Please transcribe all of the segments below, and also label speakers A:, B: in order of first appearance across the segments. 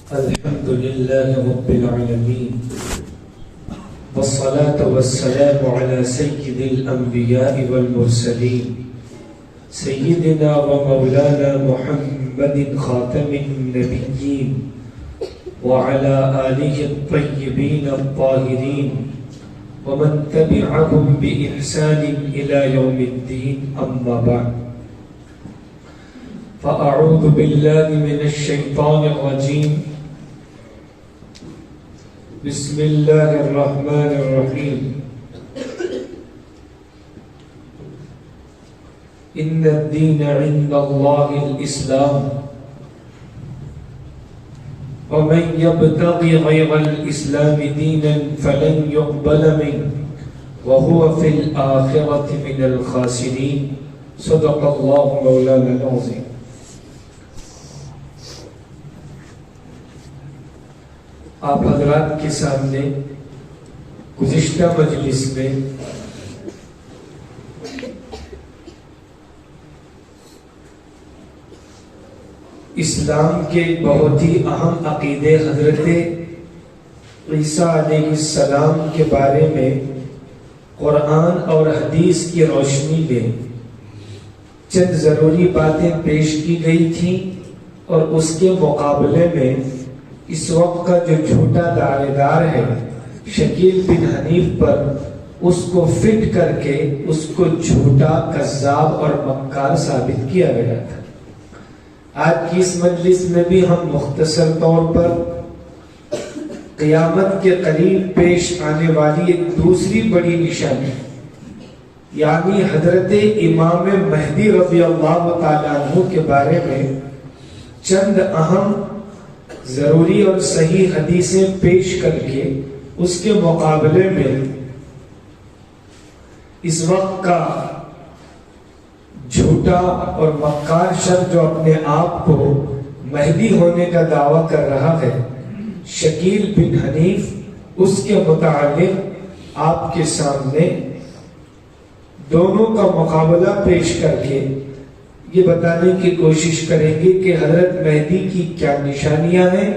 A: الحمد لله رب العالمين والصلاة والسلام على سيد الأنبياء والمرسلين سيدنا ومولانا محمد خاتم النبيين وعلى آله الطيبين الطاهرين ومن تبعهم بإحسان إلى يوم الدين أما بعد فأعوذ بالله من الشيطان الرجيم بسم الله الرحمن الرحيم إن الدين عند الله الإسلام ومن يبتغي غير الإسلام دينا فلن يقبل منه وهو في الآخرة من الخاسرين صدق الله مولانا العظيم. آپ حضرات کے سامنے گزشتہ مجلس میں اسلام کے بہت ہی اہم عقیدے حضرت عیسیٰ علیہ السلام کے بارے میں قرآن اور حدیث کی روشنی میں چند ضروری باتیں پیش کی گئی تھیں، اور اس کے مقابلے میں اس وقت کا جو جھوٹا دعوے دار ہے شکیل بن حنیف پر، اس کو فٹ کر کے اس کو جھوٹا، کذاب اور مکار ثابت کیا گیا تھا۔ آج کی اس مجلس میں بھی ہم مختصر طور پر قیامت کے قریب پیش آنے والی ایک دوسری بڑی نشانی یعنی حضرت امام مہدی رضی اللہ تعالیٰ عنہ کے بارے میں چند اہم ضروری اور صحیح حدیثیں پیش کر کے اس کے مقابلے میں اس وقت کا جھوٹا اور مکار شخص جو اپنے آپ کو مہدی ہونے کا دعویٰ کر رہا ہے شکیل بن حنیف، اس کے متعلق آپ کے سامنے دونوں کا مقابلہ پیش کر کے یہ بتانے کی کوشش کریں گے کہ حضرت مہدی کی کیا نشانیاں ہیں،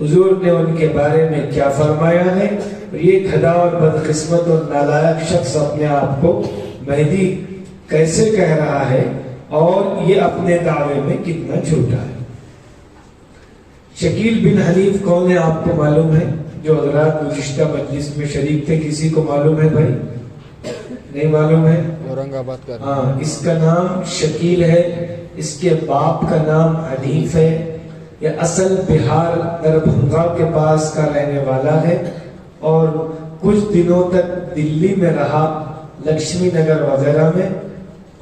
A: حضور نے ان کے بارے میں کیا فرمایا ہے، اور یہ کھدا اور بدقسمت اور نالائق شخص اپنے آپ کو مہدی کیسے کہہ رہا ہے اور یہ اپنے دعوے میں کتنا جھوٹا ہے۔ شکیل بن حنیف کون ہے آپ کو معلوم ہے؟ جو حضرات گزشتہ مجلس میں شریک تھے، کسی کو معلوم ہے بھائی؟ نہیں معلوم ہے؟ اورنگ آباد کا، ہاں، اس کا نام شکیل ہے، اس کے باپ کا نام حنیف ہے، یہ اصل بہار دربھنگا کے پاس کا رہنے والا ہے، اور کچھ دنوں تک دلی میں رہا، لکشمی نگر وغیرہ میں،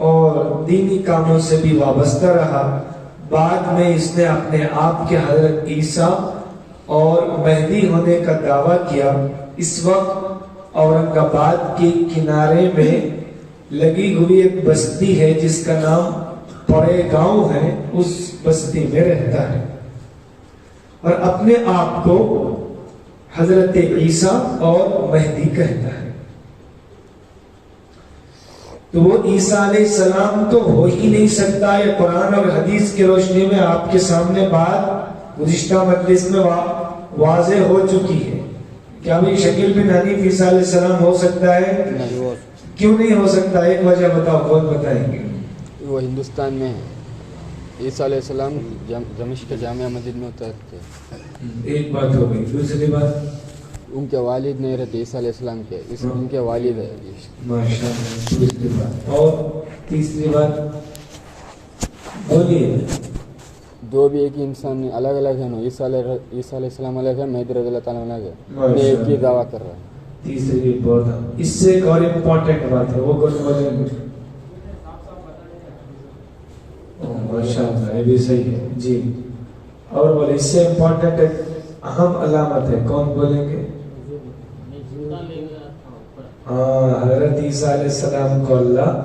A: اور دینی کاموں سے بھی وابستہ رہا۔ بعد میں اس نے اپنے آپ کے حضرت عیسیٰ اور مہدی ہونے کا دعویٰ کیا۔ اس وقت اورنگ آباد کے کنارے میں لگی ہوئی ایک بستی ہے جس کا نام پڑے گاؤں ہے، اس بستی میں رہتا ہے، اور اپنے آپ کو حضرت عیسیٰ اور مہدی کہتا ہے۔ تو وہ عیسیٰ علیہ السلام تو ہو ہی نہیں سکتا۔ یہ قرآن اور حدیث کی روشنی میں آپ کے سامنے بات گزشتہ مجلس میں واضح ہو چکی ہے۔ کیا بھی شکیل بن حنیف عیسیٰ علیہ السلام ہو سکتا ہے؟ کیوں نہیں ہو سکتا؟ ایک وجہ بتاؤ، خود بتائیں گے۔
B: وہ ہندوستان میں ہے، عیسیٰ علیہ السلام دمشق جامعہ مسجد میں اترتے۔
A: ایک بات ہو گئی۔ دوسری بات،
B: ان کے والد نہیں رہتے عیسیٰ علیہ السلام کے، ان کے والد ہے۔
A: ماشاءاللہ۔ دوسری بات اور تیسری بات بولیے۔
B: دو بھی ایک ہی انسان الگ الگ ہے نا، عیسیٰ علیہ السلام الگ ہے، مہدی رضی اللہ تعالیٰ الگ ہے، ایک ہی دعویٰ کر رہا ہے۔
A: تیسری بات، اس سے ایک اور امپورٹنٹ بات ہے، وہ کون بولیں گے؟ ماشاءاللہ، یہ بھی صحیح ہے جی۔ اور بولے اس سے امپورٹنٹ ایک اہم علامت ہے، کون بولیں گے؟ ہاں، حضرت عیسیٰ علیہ السلام کو اللہ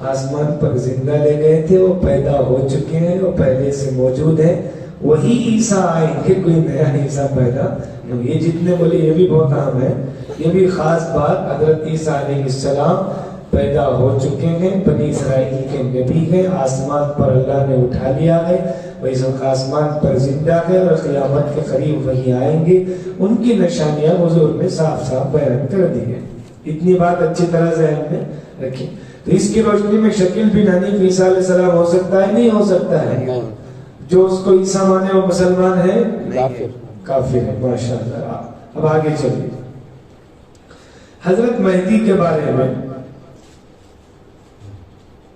A: آسمان پر زندہ لے گئے تھے، وہ پیدا ہو چکے ہیں، وہ پہلے سے موجود ہیں، وہی عیسیٰ آئیں گے، کوئی نیا عیسیٰ پیدا نہیں۔ یہ جتنے بولے یہ بھی بہت اہم ہے، یہ بھی خاص بات۔ حضرت عیسیٰ علیہ السلام پیدا ہو چکے ہیں، بنی اسرائیل کے نبی ہیں، آسمان پر اللہ نے اٹھا لیا ہے، وہی سب آسمان پر زندہ ہے اور قیامت کے قریب وہی آئیں گے. ان کی نشانیاں حضور نے صاف صاف بیان کر دی ہے. اتنی بات اچھی طرح ذہن میں رکھیں. تو اس کی روشنی میں شکیل بن حنیف عیسیٰ علیہ السلام ہو سکتا ہے؟ نہیں ہو سکتا ہے. جو اس کو عیسیٰ مانے وہ مسلمان ہے؟ کافر ہے. ماشاءاللہ. اب آگے چلیے. حضرت مہدی کے بارے میں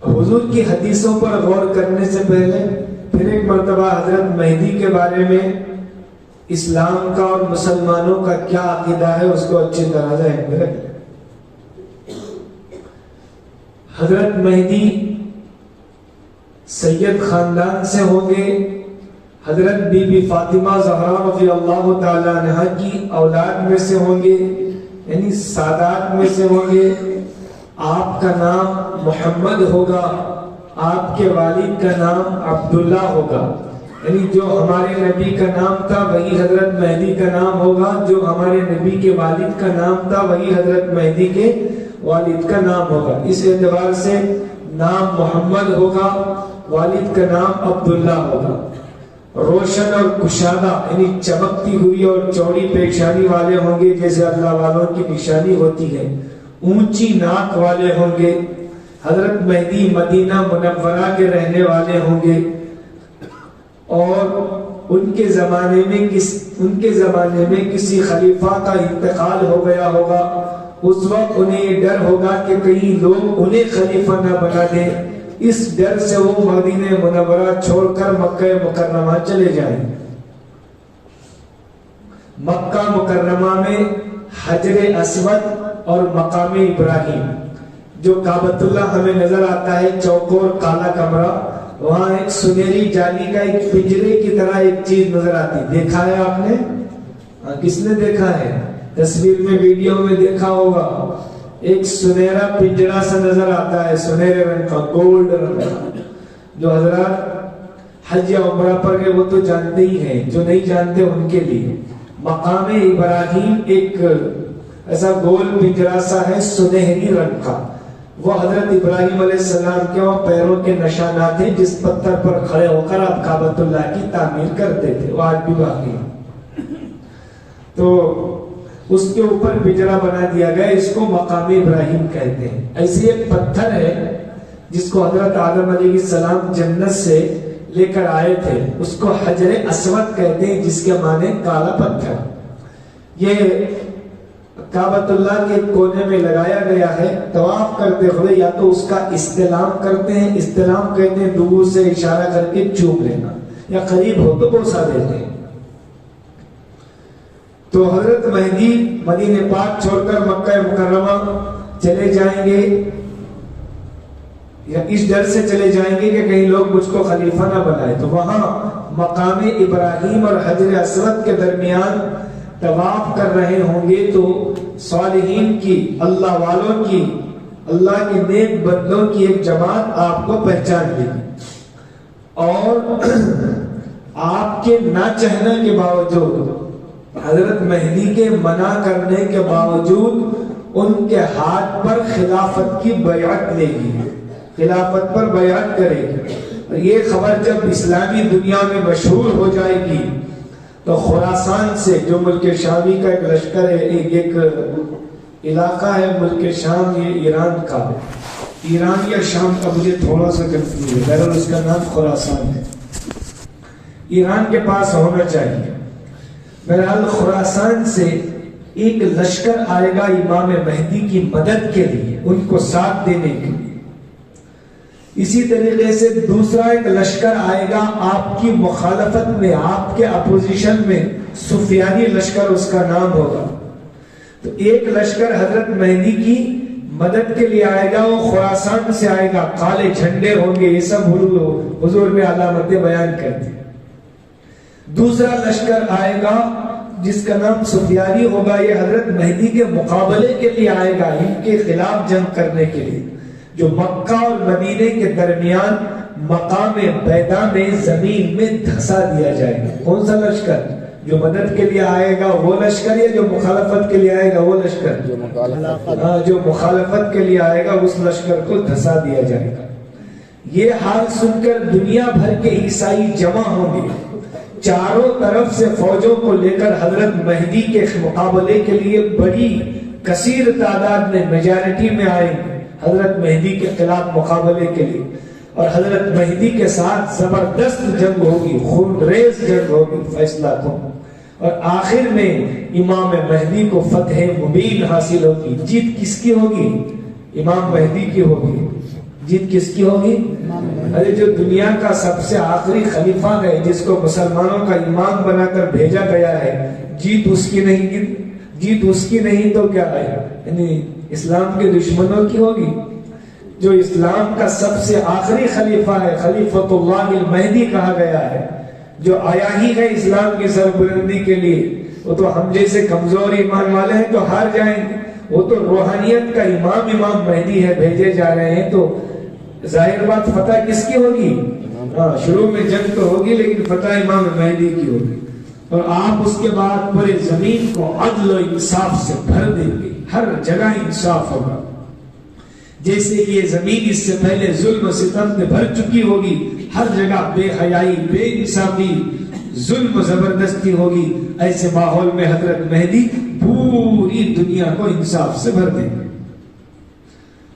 A: حضور کی حدیثوں پر غور کرنے سے پہلے پھر ایک مرتبہ حضرت مہدی کے بارے میں اسلام کا اور مسلمانوں کا کیا عقیدہ ہے اس کو اچھی طرح ذہن میں رکھیں. حضرت مہدی سید خاندان سے ہوں گے. حضرت بی بی فاطمہ زہرا رضی اللہ تعالی عنہا کی اولاد میں سے ہوں گے، یعنی سادات میں سے ہوں گے. آپ کا نام محمد ہوگا، آپ کے والد کا نام عبداللہ ہوگا. یعنی جو ہمارے نبی کا نام تھا وہی حضرت مہدی کا نام ہوگا، جو ہمارے نبی کے والد کا نام تھا وہی حضرت مہدی کے والد کا نام ہوگا. اس اعتبار سے نام محمد ہوگا، والد کا نام عبداللہ ہوگا. روشن اور کشادہ یعنی چمکتی ہوئی اور چوڑی پیشانی والے ہوں گے جیسے اللہ والوں کی نشانی ہوتی ہے. اونچی ناک والے ہوں گے. حضرت مہدی مدینہ منورہ کے رہنے والے ہوں گے اور ان کے زمانے میں کسی خلیفہ کا انتقال ہو گیا ہوگا. اس وقت انہیں یہ ڈر ہوگا کہ کہیں لوگ انہیں خلیفہ نہ بنا دیں. اس ڈر سے وہ مدینہ منورہ چھوڑ کر مکہ مکرمہ چلے جائیں. مکہ مکرمہ میں حجر اسود اور مقام ابراہیم جو کعبۃ اللہ ہمیں نظر آتا ہے، چوکور کالا کمرہ، وہاں ایک سنہری جالی کا ایک پنجرے کی طرح ایک چیز نظر آتی. دیکھا ہے آپ نے؟ کس نے دیکھا ہے؟ تصویر میں ویڈیو میں دیکھا ہوگا. ایک سنہرا پنجرا سا نظر آتا ہے، سنہرے رنگ کا، گولڈ رنگ کا. جو حضرات حج یا عمرہ پر گئے وہ تو جانتے ہی ہیں، جو نہیں جانتے ان کے لیے مقام ابراہیم ایک ایسا گول پنجرا سا ہے سنہری رنگ کا. وہ حضرت ابراہیم علیہ السلام کے وہاں پیروں کے نشانات ہیں جس پتھر پر کھڑے ہو کر آپ کعبۃ اللہ کی تعمیر کرتے تھے، وہ آج بھی باقی ہے. تو اس کے اوپر پنجرا بنا دیا گیا، اس کو مقام ابراہیم کہتے ہیں. ایسے ایک پتھر ہے جس کو حضرت آدم علیہ السلام جنت سے لے کر آئے تھے، اس کو حجر اسود کہتے ہیں جس کے معنی کالا پتھر. یہ کعبۃ اللہ کے کونے میں لگایا گیا ہے. طواف کرتے ہوئے یا تو اس کا استلام کرتے ہیں، استلام کہتے ہیں دور سے اشارہ کر کے چوم لینا، یا قریب ہو تو بوسہ دیتے ہیں. تو حضرت مہدی مدینہ پاک چھوڑ کر مکہ مکرمہ چلے جائیں گے، یا اس ڈر سے چلے جائیں گے کہ کہیں لوگ مجھ کو خلیفہ نہ بنائے. تو وہاں مقام ابراہیم اور حجر اسود کے درمیان طواف کر رہے ہوں گے تو صالحین کی، اللہ والوں کی، اللہ کے نیک بندوں کی ایک جماعت آپ کو پہچان لے گی. اور آپ کے نہ چاہنے کے باوجود، حضرت مہدی کے منع کرنے کے باوجود ان کے ہاتھ پر خلافت کی بیعت لے گی، خلافت پر بیعت کرے گی. یہ خبر جب اسلامی دنیا میں مشہور ہو جائے گی تو خراسان سے، جو ملک شامی کا ایک لشکر ہے، ایک علاقہ ہے ملک شام، یہ ایران کا، ایران یا شام کا مجھے تھوڑا سا کنفیوژ ہے، بہرحال اس کا نام خراسان ہے، ایران کے پاس ہونا چاہیے. بہرحال خراسان سے ایک لشکر آئے گا امام مہدی کی مدد کے لیے، ان کو ساتھ دینے کے لیے. اسی طریقے سے دوسرا ایک لشکر آئے گا آپ کی مخالفت میں، آپ کے اپوزیشن میں، سفیانی لشکر اس کا نام ہوگا. تو ایک لشکر حضرت مہدی کی مدد کے لیے آئے گا، وہ خراسان سے آئے گا، کالے جھنڈے ہوں گے، یہ سب حضور میں علامتیں بیان کرتے. دوسرا لشکر آئے گا جس کا نام سفیانی ہوگا، یہ حضرت مہدی کے مقابلے کے لیے آئے گا، ان کے خلاف جنگ کرنے کے لیے، جو مکہ اور مدینے کے درمیان مقام بیدا میں زمین میں دھسا دیا جائے گا. کون سا لشکر؟ جو مدد کے لیے آئے گا وہ لشکر، یا جو مخالفت کے لیے آئے گا وہ لشکر؟ جو مخالفت کے لیے آئے گا اس لشکر کو دھسا دیا جائے گا. یہ حال سن کر دنیا بھر کے عیسائی جمع ہوں گے، چاروں طرف سے فوجوں کو لے کر حضرت مہدی کے مقابلے کے لیے بڑی کثیر تعداد میں میجارٹی میں آئیں گے حضرت مہدی کے خلاف مقابلے کے لیے، اور حضرت مہدی کے ساتھ زبردست جنگ ہوگی، خونریز جنگ ہوگی، فیصلہ کن، اور آخر میں امام مہدی کو فتح مبین حاصل ہوگی۔ جیت کس کی ہوگی؟ امام مہدی کی ہوگی۔ جیت کس کی ہوگی؟ ارے جو دنیا کا سب سے آخری خلیفہ ہے، جس کو مسلمانوں کا امام بنا کر بھیجا گیا ہے، جیت اس کی نہیں، جیت اس کی نہیں تو کیا ہے؟ یعنی اسلام کے دشمنوں کی ہوگی۔ جو اسلام کا سب سے آخری خلیفہ ہے، خلیفۃ اللہ المہدی کہا گیا ہے، جو آیا ہی ہے اسلام کی سربلندی کے لیے، وہ تو ہم جیسے کمزور ایمان والے ہیں تو ہار جائیں گے، وہ تو روحانیت کا امام مہدی ہے، بھیجے جا رہے ہیں، تو ظاہر بات فتح کس کی ہوگی؟ ہاں، شروع میں جنگ تو ہوگی لیکن فتح امام مہدی کی ہوگی، اور آپ اس کے بعد پورے زمین کو عدل و انصاف سے بھر دیں گے، ہر جگہ انصاف ہوگا۔ جیسے کہ یہ زمین اس سے پہلے ظلم و ستم میں بھر چکی ہوگی، ہر جگہ بے حیائی، بے انصافی، ظلم و زبردستی ہوگی، ایسے ماحول میں حضرت مہدی پوری دنیا کو انصاف سے بھر دیں گے،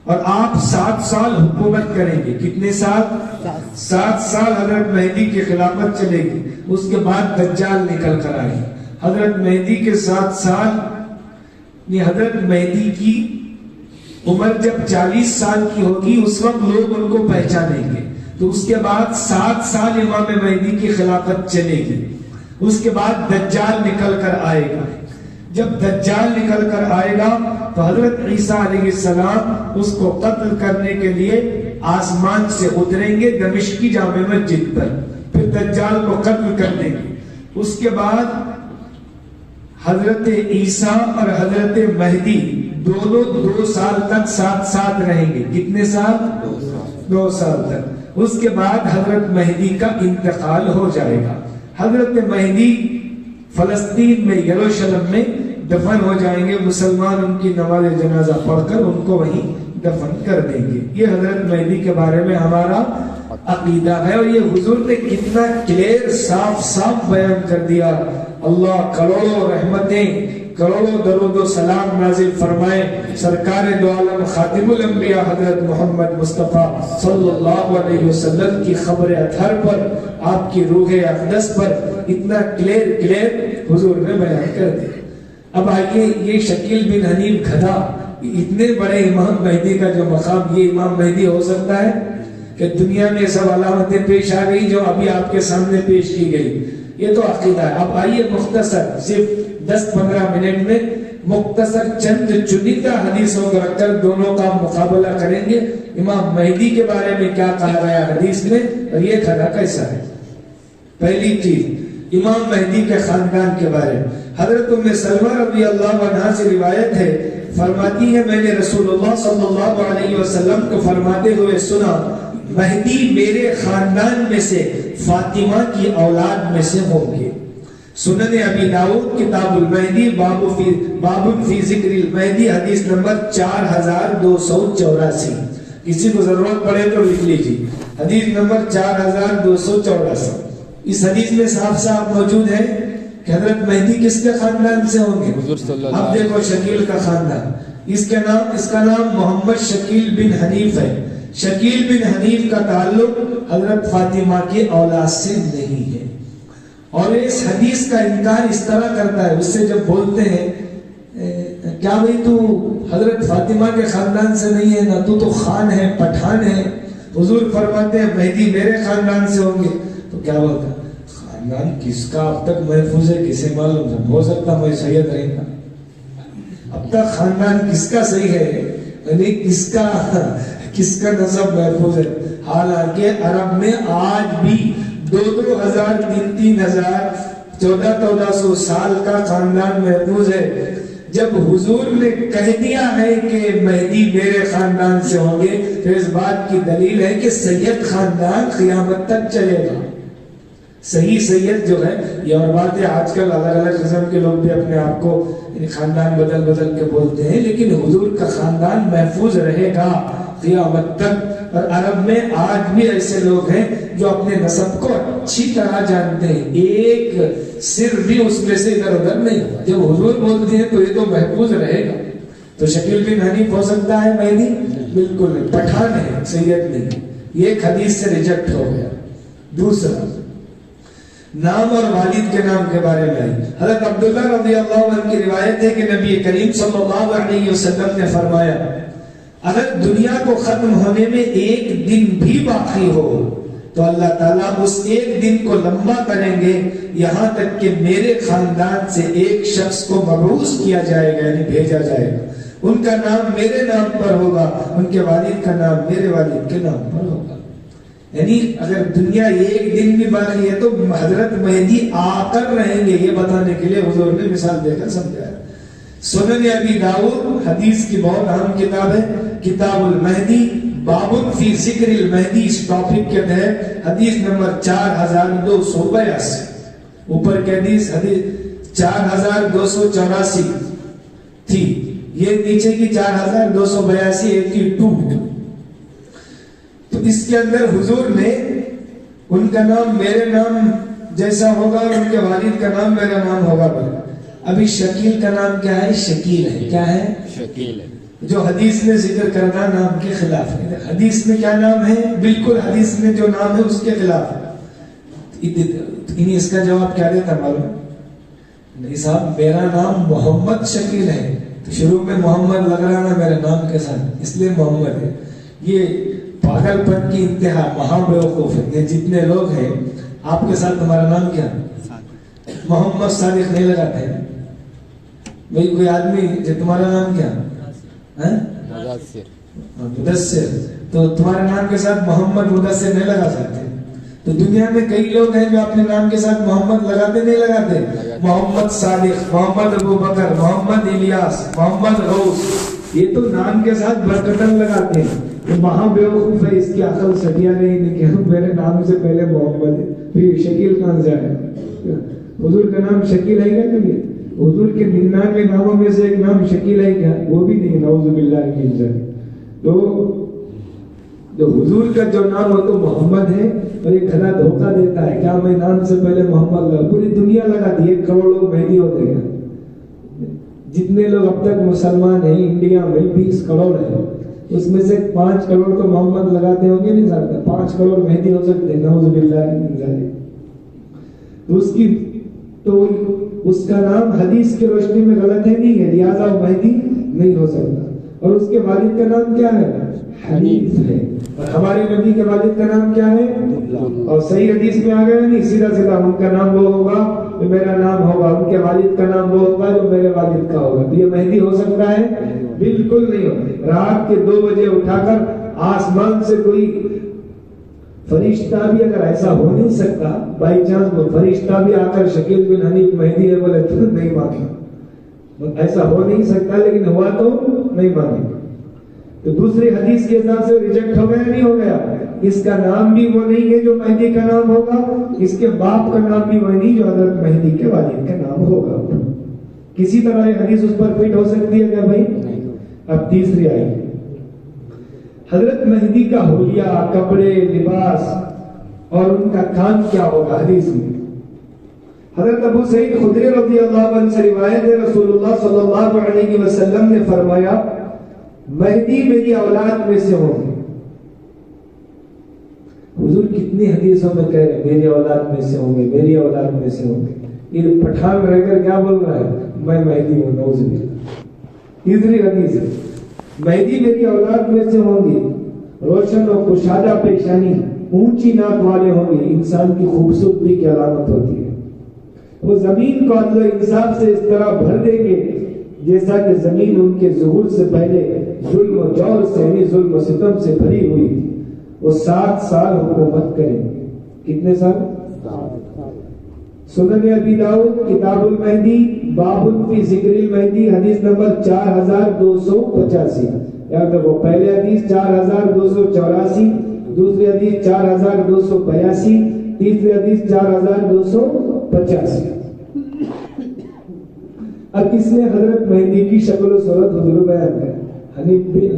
A: اور آپ 7 سال حکومت کریں گے۔ کتنے سال؟ 7 سال حضرت مہدی کی خلافت چلے گی، اس کے بعد دجال نکل کر آئے۔ حضرت مہدی کے 7 سال، یہ حضرت مہدی کی عمر جب 40 سال کی ہوگی اس وقت لوگ ان کو پہچانیں گے، تو اس کے بعد 7 سال امام مہدی کی خلافت چلے گی، اس کے بعد دجال نکل کر آئے گا۔ جب دجال نکل کر آئے گا تو حضرت عیسیٰ علیہ السلام اس کو قتل کرنے کے لیے آسمان سے اتریں گے دمشق کی جامع مسجد پر، پھر دجال کو قتل کر دیں گے۔ اس کے بعد حضرت عیسیٰ اور حضرت مہدی دونوں 2 سال تک ساتھ رہیں گے۔ کتنے سال؟ 2 سال تک۔ اس کے بعد حضرت مہدی کا انتقال ہو جائے گا۔ حضرت مہدی فلسطین میں، یروشلم میں دفن ہو جائیں گے، مسلمان ان کی نماز جنازہ پڑھ کر ان کو وہیں دفن کر دیں گے۔ یہ حضرت مہدی کے بارے میں ہمارا عقیدہ ہے، اور یہ حضور نے کتنا کلیئر صاف بیان کر دیا۔ اللہ کروڑوں رحمتیں، کروڑوں درود و سلام نازل فرمائے سرکار دو عالم خاتم الانبیاء حضرت محمد مصطفیٰ صلی اللہ علیہ وسلم کی خبر اطہر پر، آپ کی روح اقدس پر اتنا کلیئر حضور نے بیان کر دیا۔ اب آئیے، یہ شکیل بن حنیف گدھا، اتنے بڑے امام مہدی کا جو مقام، یہ امام مہدی ہو سکتا ہے کہ دنیا میں سب علامتیں پیش آ گئی جو ابھی آپ کے سامنے پیش کی گئی؟ یہ تو عقیدہ ہے۔ اب آئیے مختصر، صرف 10-15 منٹ میں مختصر چند چنندہ حدیثوں کو رکھ کر دونوں کا مقابلہ کریں گے۔ امام مہدی کے بارے میں کیا کہا گیا حدیث میں، اور یہ کھڑا کیسا ہے۔ پہلی چیز، امام مہدی کے خاندان کے بارے میں حضرت ام سلمہ رضی اللہ عنہا سے روایت ہے، فرماتی ہے میں نے رسول اللہ صلی اللہ علیہ وسلم کو فرماتے ہوئے سنا، مہدی میرے خاندان میں سے فاطمہ کی اولاد میں سے ہوں گے۔ سنن ابی داؤد کتاب المہدی باب فی ذکر المہدی حدیث نمبر 4284۔ کسی کو ضرورت پڑے تو لکھ لیجیے، حدیث نمبر 4284۔ اس حدیث میں صاف موجود ہے کہ حضرت مہدی کس کے خاندان سے ہوں گے؟ اب دیکھو شکیل کا خاندان، اس کا نام محمد شکیل بن حنیف ہے۔ شکیل بن حنیف کا تعلق حضرت فاطمہ کی اولاد سے نہیں ہے، اور اس حدیث کا انکار اس طرح کرتا ہے، اس سے جب بولتے ہیں کیا بھئی تو حضرت فاطمہ کے خاندان سے نہیں ہے نا، تو خان ہے، پٹھان ہے۔ حضور فرماتے ہیں مہدی میرے خاندان سے ہوں گے، تو کیا بولتا ہے خاندان کس کا اب تک محفوظ ہے، کسے معلوم ہے، ہو سکتا میں سید رہے گا، اب تک خاندان کس کا صحیح ہے، یعنی کس کا نسب محفوظ ہے۔ حالانکہ عرب میں آج بھی 2,000 3,000 1400 سال کا خاندان محفوظ ہے۔ جب حضور نے کہہ دیا ہے کہ مہدی میرے خاندان سے ہوں گے، تو اس بات کی دلیل ہے کہ سید خاندان قیامت تک چلے گا۔ صحیح سید جو ہے، یہ اور بات ہے آج کل الگ قسم کے لوگ بھی اپنے آپ کو خاندان بدل کے بولتے ہیں، لیکن حضور کا خاندان محفوظ رہے گا قیامت تک۔ اور عرب میں آج بھی ایسے لوگ ہیں جو اپنے نسب کو اچھی طرح جانتے ہیں، ایک سر بھی اس میں سے ادھر ادھر نہیں ہوا۔ جب حضور بولتے ہیں تو یہ تو محفوظ رہے گا۔ تو شکیل بن حنیف ہو سکتا ہے مہدی؟ بالکل نہیں، پٹھان ہے، سید نہیں۔ یہ ایک حدیث سے ریجیکٹ ہو گیا۔ دوسرا، نام اور والد کے نام کے بارے میں حضرت عبداللہ رضی اللہ عنہ کی روایت ہے کہ نبی کریم صلی اللہ علیہ وسلم نے فرمایا اگر دنیا کو ختم ہونے میں ایک دن بھی باقی ہو تو اللہ تعالیٰ اس ایک دن کو لمبا کریں گے یہاں تک کہ میرے خاندان سے ایک شخص کو مبعوث کیا جائے گا، یعنی بھیجا جائے گا، ان کا نام میرے نام پر ہوگا، ان کے والد کا نام میرے والد کے نام پر ہوگا۔ یعنی اگر دنیا ایک دن بھی باقی ہے تو حضرت مہدی آ کر رہیں گے، یہ بتانے کے لیے حضور نے مثال دے کر سمجھایا۔ سنن ابی داؤد حدیث کی بہت اہم کتاب ہے، کتاب المہدی، باب فی ذکر المہدی، اس ٹاپک کے تحت حدیث نمبر 4282 اوپر کی حدیث 4284 تھی، یہ نیچے کی 4282 82۔ تو اس کے اندر حضور نے ان کا نام میرے نام جیسا ہوگا اور ان کے والد کا نام میرا نام ہوگا۔ ابھی شکیل کا نام کیا ہے؟ شکیل ہے۔ کیا ہے؟ شکیل ہے، جو حدیث میں ذکر کرنا نام کے خلاف ہے۔ حدیث میں کیا نام ہے؟ بالکل حدیث میں جو نام ہے اس کے خلاف ہے۔ اس کا جواب کیا دیتا معلوم؟ نہیں صاحب، میرا نام محمد شکیل ہے، تو شروع میں محمد لگ رہا نا میرے نام کے ساتھ، اس لیے محمد ہے۔ یہ پاگل پن کی انتہا، مہا بیوقوف ہے۔ یہ جتنے لوگ ہیں، آپ کے ساتھ تمہارا نام کیا؟ محمد صادق نہیں لگاتے ہیں بھائی؟ کوئی آدمی جو تمہارا نام کیا؟ مدثر، تو تمہارے نام کے ساتھ محمد مدثر نہیں لگا سکتے۔ تو دنیا میں کئی لوگ ہیں جو اپنے نام کے ساتھ محمد لگاتے نہیں لگاتے؟ محمد صادق، محمد ابو بکر، محمد الیاس، محمد غوث، یہ تو نام کے ساتھ برکتن لگاتے ہیں۔ وہ مہا بیوقوف ہے، اس کی عقل سٹیا نہیں کہ میرے نام سے پہلے محمد ہے، پھر شکیل کہاں سے آیا؟ حضور کا نام شکیل ہے کیا کبھی؟ حضور کے 99 ناموں میں سے ایک نام شکیل ہے کیا؟ وہ بھی نہیں، نعوذ باللہ من ذلک۔ تو حضور کا جو نام ہو تو محمد ہے، اور یہ کھلا دھوکہ دیتا ہے کیا میں نام سے پہلے محمد لگا، پوری دنیا لگا دی، 1 کروڑ لوگ مہدی ہوتے ہیں۔ جتنے لوگ اب تک مسلمان ہیں انڈیا میں 20 کروڑ ہیں، اس میں سے 5 کروڑ تو محمد لگاتے ہوں گے، نہیں سکتا 5 کروڑ مہدی ہو سکتے ہیں، نعوذ باللہ من ذلک۔ تو اس کا نام حدیث کی روشنی میں غلط ہے نہیں ہے، لہٰذا وہ مہدی نہیں ہو سکتا۔ اور اس کے والد کا نام کیا ہے؟ حنیف ہے۔ اور ہمارے نبی کے والد کا نام کیا ہے؟ اور صحیح حدیث میں آ گیا نہیں، سیدھا سیدھا ان کا نام وہ ہوگا جو میرا نام ہوگا، ان کے والد کا نام وہ ہوگا جو میرے والد کا ہوگا۔ تو یہ مہدی ہو سکتا ہے؟ بالکل نہیں ہو۔ رات کے 2 بجے اٹھا کر آسمان سے کوئی فرشتہ بھی اگر ایسا ہو نہیں سکتا، بائی چانس وہ فرشتہ بھی آ کر شکیل بن حنیف مہدی ہے بولے تو نہیں مانے، ایسا ہو نہیں سکتا، لیکن ہوا تو نہیں مانے۔ تو دوسری حدیث کے حساب سے ریجیکٹ ہو گیا نہیں ہو گیا؟ اس کا نام بھی وہ نہیں ہے جو مہدی کا نام ہوگا، اس کے باپ کا نام بھی وہ نہیں جو حضرت مہدی کے والد کا نام ہوگا۔ کسی طرح یہ حدیث اس پر فٹ ہو سکتی ہے کیا بھائی؟ اب تیسری آئی، حضرت مہدی کا حلیہ، کپڑے، لباس اور ان کا کام کیا ہوگا حدیث میں۔ حضرت ابو سعید خدری رضی اللہ عنہ سے روایت ہے، رسول اللہ صلی اللہ علیہ وسلم نے فرمایا مہدی میری اولاد میں سے ہوں گے۔ حضور کتنی حدیثوں میں کہہ رہے ہیں میری اولاد میں سے ہوں گے، میری اولاد میں سے ہوں گے۔ یہ پٹھان رہ کر کیا بول رہا ہے؟ میں مہدی ہوں، نعوذ باللہ۔ تیسری حدیث ہے مہدی میری اولاد میں سے ہوں گے، روشن و کشادہ پیشانی، اونچی ناک والے ہوں گے، انسان کی خوبصورتی کی علامت ہوتی ہے۔ وہ زمین کو عدل و انصاف سے اس طرح بھر دیں گے جیسا کہ زمین ان کے ظہور سے پہلے ظلم و جور سے، یعنی ظلم و ستم سے بھری ہوئی تھی۔ وہ 7 سال حکومت کریں گے۔ کتنے سال؟ سنن ابی داؤد کتاب المہدی، باب فی ذکر المہدی، حدیث نمبر 4285۔ یاد رکھو، پہلے حدیث 4284، دوسری حدیث 4282، تیسری حدیث 4285۔ اب اس نے حضرت مہدی کی شکل و صورت حضور بیان کر، حنیف بن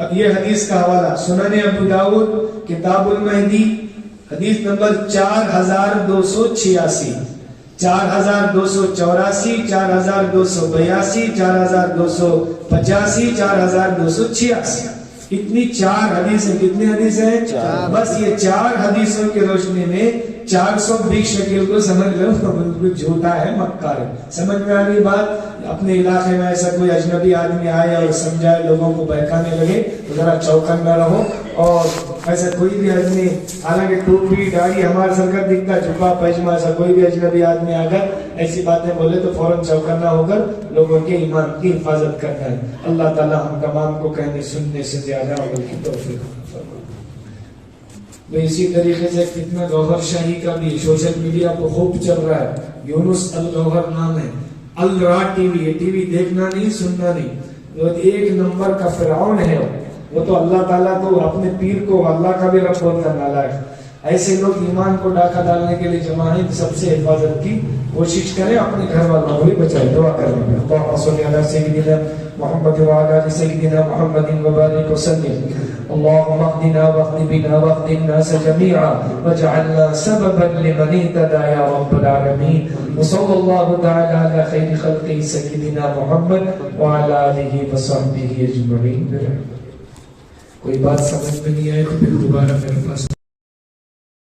A: اب یہ حدیث کا حوالہ سنن ابو داؤد کتاب المہدی حدیث نمبر 4286 4284 4282 4285 4286 اتنی 4 حدیثیں. کتنی حدیثیں؟ بس یہ 4 حدیثوں کی روشنی میں 420 شکیل کو سمجھ لو بالکل جھوٹا ہے، مکار ہے. سمجھ میں آ رہی بات؟ اپنے علاقے میں ایسا کوئی اجنبی آدمی آئے اور سمجھائے، لوگوں کو بہکانے لگے تو ذرا چوکنا رہو. اور ایسا کوئی بھی آدمی، حالانکہ ٹوپی داڑھی ہمارے سر کا دکھتا، جھکا پائجامہ، ایسا کوئی بھی اجنبی آدمی آ کر ایسی باتیں بولے تو فوراً چوکنا ہو کر لوگوں کے ایمان کی حفاظت کرنا ہے. اللہ تعالی ہم تمام کو کہنے سننے سے زیادہ عمل کی توفیق فرمائے. اسی طریقے سے فتنہ گوہر شاہی کا بھی سوشل میڈیا پہ خوب چل رہا ہے. یونس الگوہر نام ہے. الرا ٹی وی، یہ ٹی وی دیکھنا نہیں سننا نہیں، جو 1 نمبر کا فرعون ہے وہ تو اللہ تعالیٰ تو اپنے پیر کو اللہ کا بھی رب بولتا نالائق. ایسے لوگ ایمان کو ڈاکہ ڈالنے کے لیے جمع ہیں. سب سے حفاظت کی کوشش کریں، اپنے گھر والوں کو بھی بچائیں. دعا کریں گے اللہم صلی علی سیدنا محمد وعلی آل سیدنا محمد وبارک وسلم. اللهم اهدنا واهد بنا واهد الناس جميعا واجعلنا سببا لمن اهتدى يا رب العالمين. وصلى الله تعالى على خير خلقه سيدنا محمد وعلى آله وصحبه اجمعين. کوئی بات سمجھ میں نہیں آئے تو پھر دوبارہ میرے پاس